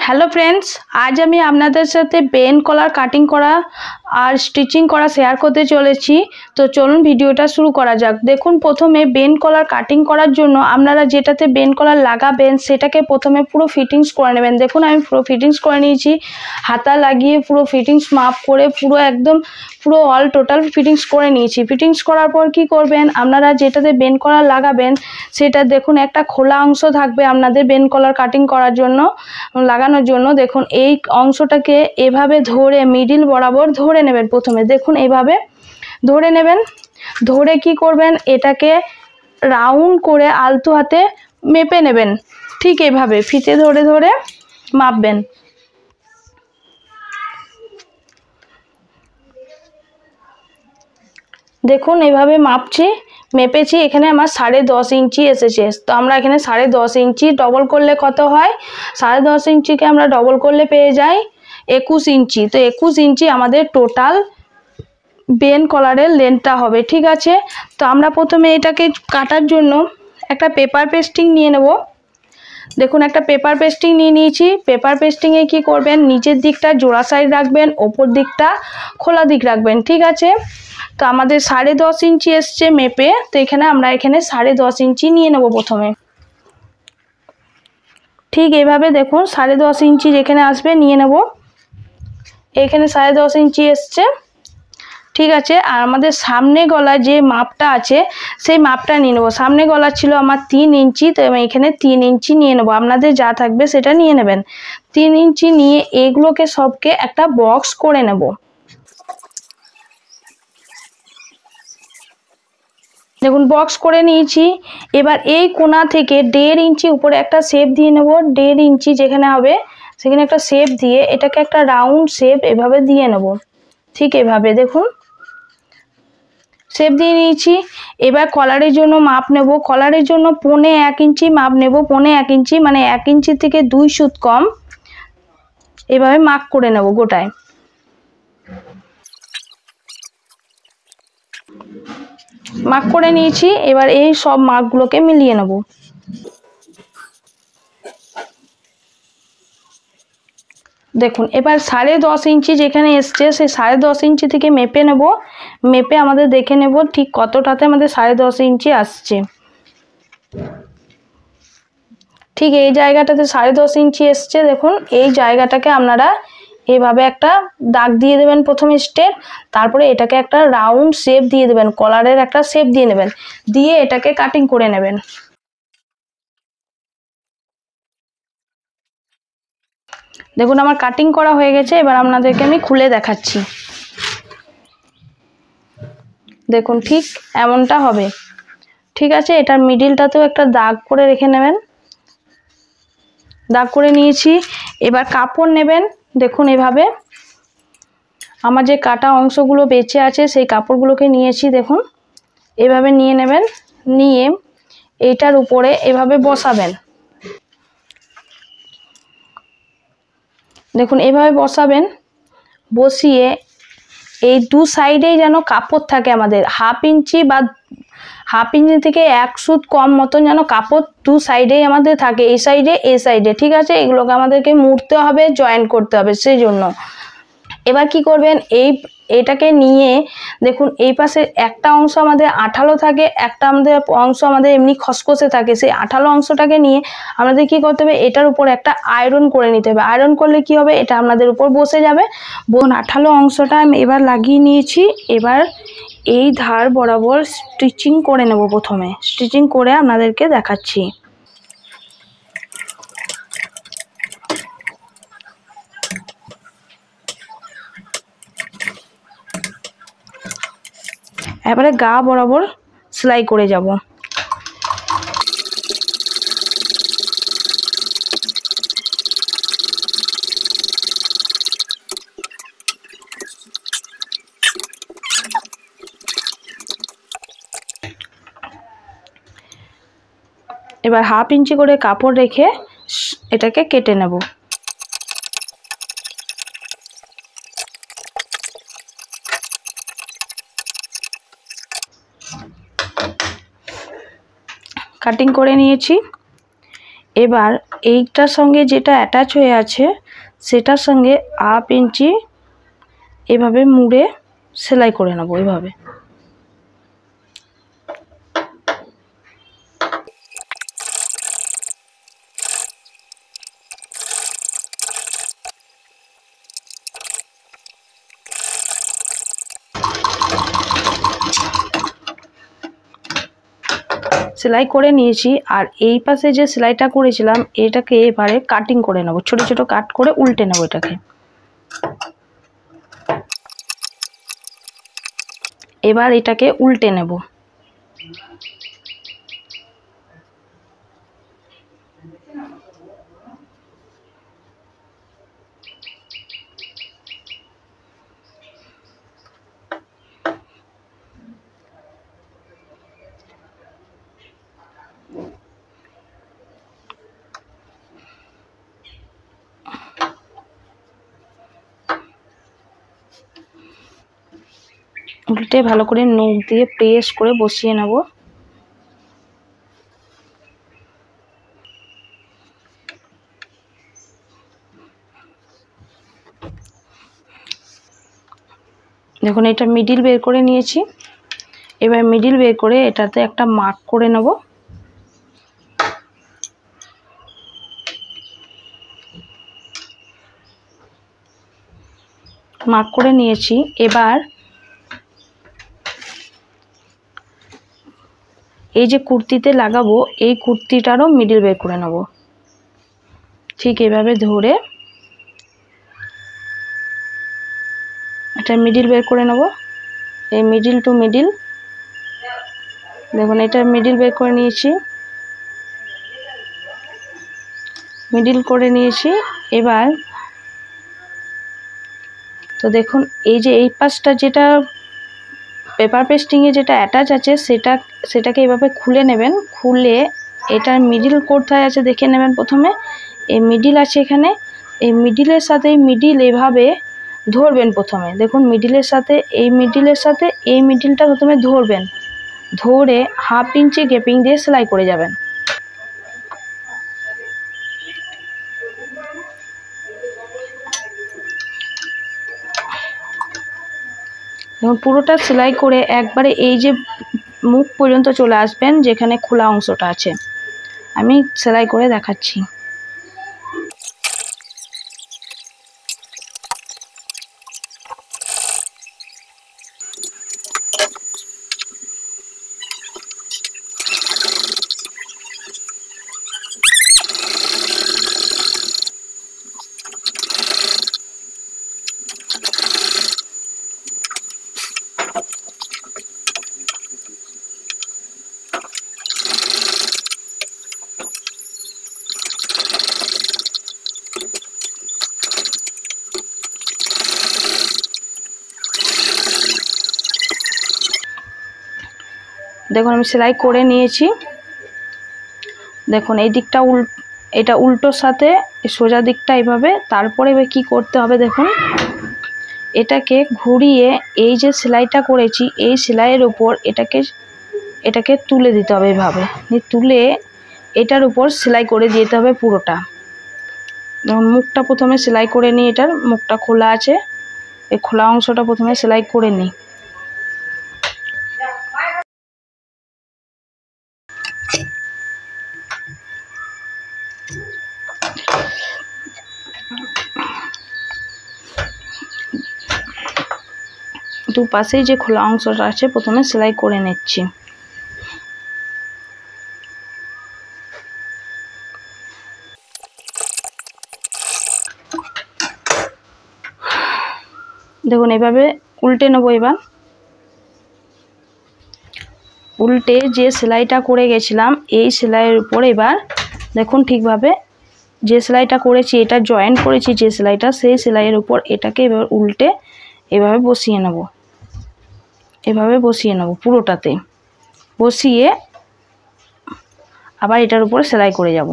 Hello friends, आज আমি আপনাদের সাথে বেন কলার কাটিং করা আর স্টিচিং করা শেয়ার করতে চলেছি। তো চলুন ভিডিওটা শুরু করা যাক। দেখুন, প্রথমে বেন কলার কাটিং করার জন্য আপনারা যেটাতে বেন কলার লাগাবেন সেটাকে প্রথমে পুরো ফিটিংস করে নেবেন। দেখুন, আমি পুরো ফিটিংস করে নিয়েছি, হাতা লাগিয়ে পুরো ফিটিংস মাপ করে পুরো একদম পুরো অল টোটাল ফিটিংস করে নিয়েছি। ফিটিংস করার পর কি করবেন, আপনারা যেটাতে বেন কলার লাগাবেন সেটা দেখুন একটা খোলা অংশ থাকবে আপনাদের বেন কলার কাটিং করার জন্য লাগানোর জন্য। দেখুন, এই অংশটাকে এভাবে ধরে মিডিল বরাবর ধরে নেবেন। প্রথমে দেখুন এভাবে ধরে নেবেন, ধরে কি করবেন, এটাকে রাউন্ড করে আলতো হাতে মেপে নেবেন। ঠিক এভাবে ফিতে ধরে ধরে মাপবেন। দেখুন এভাবে মাপছি, মেপেছি, এখানে আমার 10.5 ইঞ্চি এসেছে। তো আমরা এখানে 10.5 ইঞ্চি ডবল করলে কত হয়, 10.5 ইঞ্চিকে আমরা ডবল করলে পেয়ে যাই 21 ইঞ্চি। তো 21 ইঞ্চি আমাদের টোটাল বেন কলারের লেন্থটা হবে। ঠিক আছে, তো আমরা প্রথমে এটাকে কাটার জন্য একটা পেপার পেস্টিং নিয়ে নেব। দেখুন, একটা পেপার পেস্টিং নিয়ে নিয়েছি। পেপার পেস্টিংয়ে কি করবেন, নিচের দিকটা জোড়া সাইড রাখবেন, ওপর দিকটা খোলা দিক রাখবেন। ঠিক আছে, তো আমাদের 10.5 ইঞ্চি এসছে মেপে। তো এখানে আমরা 10.5 ইঞ্চি নিয়ে নেব প্রথমে। ঠিক এইভাবে দেখুন 10.5 ইঞ্চি যেখানে আসবে নিয়ে নেব। এখানে 10.5 ইঞ্চি এসছে। ঠিক আছে, আর আমাদের সামনে গলায় যে মাপটা আছে সেই মাপটা নিয়ে নেব। সামনে গলা ছিল আমার 3 ইঞ্চি, তো আমি এখানে 3 ইঞ্চি নিয়ে নেব। আপনাদের যা থাকবে সেটা নিয়ে নেবেন। 3 ইঞ্চি নিয়ে এগুলোকে সবকে একটা বক্স করে নেব। দেখুন বক্স করে নিয়েছি। এবার এই কোণা থেকে 1.5 ইঞ্চি উপরে একটা শেপ দিয়ে নেব। 1.5 ইঞ্চি যেখানে হবে সেখানে একটা শেপ দিয়ে এটাকে একটা রাউন্ড শেপ এভাবে দিয়ে নেব। ঠিক এভাবে দেখুন শেপ দিয়ে নিয়েছি। এবার কলারের জন্য মাপ নেব। কলারের জন্য 1.25 ইঞ্চি মাপ নেব। 1.25 ইঞ্চি মানে 1 ইঞ্চি থেকে 2 সুত কম এভাবে মাপ করে নেব গোটায়। মাপ করে নিয়েছি। এবার এই সব মাপগুলোকে মিলিয়ে নেব। দেখুন এবার 10.5 ইঞ্চি যেখানে এসছে সেই 10.5 ইঞ্চি থেকে মেপে নেব। মেপে আমাদের দেখে নেব ঠিক কতটাতে আমাদের 10.5 ইঞ্চি আসছে। ঠিক এই জায়গাটাতে 10.5 ইঞ্চি এসছে। দেখুন এই জায়গাটাকে আপনারা এভাবে একটা দাগ দিয়ে দেবেন প্রথমে স্টেপ, তারপরে এটাকে একটা রাউন্ড শেপ দিয়ে দেবেন, কলারের একটা শেপ দিয়ে নেবেন, দিয়ে এটাকে কাটিং করে নেবেন। দেখুন আমার কাটিং করা হয়ে গেছে। এবার আপনাদেরকে আমি খুলে দেখাচ্ছি। দেখুন ঠিক এমনটা হবে। ঠিক আছে, এটার মিডিলটাতেও একটা দাগ করে রেখে নেবেন। দাগ করে নিয়েছি। এবার কাপড় নেবেন। দেখুন এভাবে আমার যে কাটা অংশগুলো বেঁচে আছে সেই কাপড়গুলোকে নিয়েছি। দেখুন এভাবে নিয়ে নেবেন, নিয়ে এইটার উপরে এভাবে বসাবেন। দেখুন এভাবে বসাবেন। বসিয়ে এই দু সাইডেই যেন কাপড় থাকে আমাদের 1/2 ইঞ্চি বা 1/2 ইঞ্চি থেকে 1 সুত কম মতন যেন কাপড় দু সাইডেই আমাদের থাকে, এই সাইডে এই সাইডে। ঠিক আছে, এগুলোকে আমাদেরকে মুড়তে হবে, জয়েন করতে হবে সেই জন্য। এবার কি করবেন, এটাকে নিয়ে দেখুন এই পাশে একটা অংশ আমাদের আঠালো থাকে, একটা আমাদের অংশ আমাদের এমনি খসখসে থাকে। সেই আঠালো অংশটাকে নিয়ে আমাদের কি করতে হবে, এটার উপর একটা আয়রন করে নিতে হবে। আয়রন করলে কি হবে, এটা আমাদের উপর বসে যাবে। আঠালো অংশটা আমি এবার লাগিয়ে নিয়েছি। এবার এই ধার বরাবর স্টিচিং করে নেব। প্রথমে স্টিচিং করে আপনাদেরকে দেখাচ্ছি। এবারে গা বরাবর সেলাই করে যাব। এবার 1/2 ইঞ্চি করে কাপড় রেখে এটাকে কেটে নেব। কাটিং করে নিয়েছি। এবার এইটার সঙ্গে যেটা অ্যাটাচ হয়ে আছে সেটার সঙ্গে 1/2 ইঞ্চি এভাবে মুড়ে সেলাই করে নেব। এইভাবে সেলাই করে নিয়েছি। আর এই পাশে যে সেলাইটা করেছিলাম এটাকে এবারে কাটিং করে নেব, ছোট ছোট কাট করে উল্টে নেব। এটাকে এবার এটাকে উল্টে নেব। উল্টে ভালো করে নখ দিয়ে প্রেস করে বসিয়ে নেব। দেখুন এটা মিডিল বের করে নিয়েছি। এবার মিডিল বের করে এটাতে একটা মার্ক করে নেব। মার্ক করে নিয়েছি। এবার এই যে কুর্তিতে লাগাবো এই কুর্তিটারও মিডিল বের করে নেব। ঠিক এভাবে ধরে এটা মিডিল বের করে নেব। এই মিডিল টু মিডিল দেখুন এটা মিডিল বের করে নিয়েছি, মিডিল করে নিয়েছি। এবার তো দেখুন এই যে এই পাশটা যেটা পেপার পেস্টিংয়ে যেটা অ্যাটাচ আছে সেটাকে এইভাবে খুলে নেবেন। খুলে এটার মিডিল কোথায় আছে দেখে নেবেন। প্রথমে এই মিডিল আছে এখানে, এই মিডিলের সাথে মিডিল এভাবে ধরবেন। প্রথমে দেখুন মিডিলের সাথে এই মিডিলটা প্রথমে ধরবেন, ধরে 1/2 ইঞ্চি গ্যাপিং দিয়ে সেলাই করে যাবেন। দেখুন পুরোটা সেলাই করে একবারে এই যে মুখ পর্যন্ত চলে আসবেন যেখানে খোলা অংশটা আছে। আমি সেলাই করে দেখাচ্ছি। দেখুন আমি সেলাই করে নিয়েছি। দেখুন এই দিকটা এটা উল্টোর সাথে সোজা দিকটা এইভাবে। তারপরে এবার কি করতে হবে দেখুন, এটাকে ঘুরিয়ে এই যে সেলাইটা করেছি এই সেলাইয়ের উপর এটাকে তুলে দিতে হবে। এইভাবে তুলে এটার উপর সেলাই করে দিতে হবে পুরোটা। যেমন মুখটা প্রথমে সেলাই করে নিই, এটার মুখটা খোলা আছে, এই খোলা অংশটা প্রথমে সেলাই করে নিই। দুপাশেই যে খোলা অংশটা আছে প্রথমে সেলাই করে নিচ্ছি। দেখুন এভাবে উল্টে নেব। এবার উল্টে যে সেলাইটা করে গেছিলাম এই সেলাইয়ের উপর এবার দেখুন ঠিকভাবে যে সেলাইটা করেছি এটা জয়েন করেছি যে সেলাইটা, সেই সেলাইয়ের উপর এটাকে এবার উল্টে এভাবে বসিয়ে নেব। এভাবে বসিয়ে নেব পুরোটাতে, বসিয়ে আবার এটার উপর সেলাই করে যাব।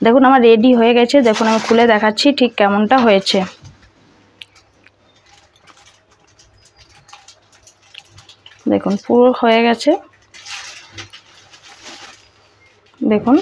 দেখুন আমার রেডি হয়ে গেছে। দেখুন আমি খুলে দেখাচ্ছি ঠিক কেমনটা হয়েছে। দেখুন পুরো হয়ে গেছে। দেখুন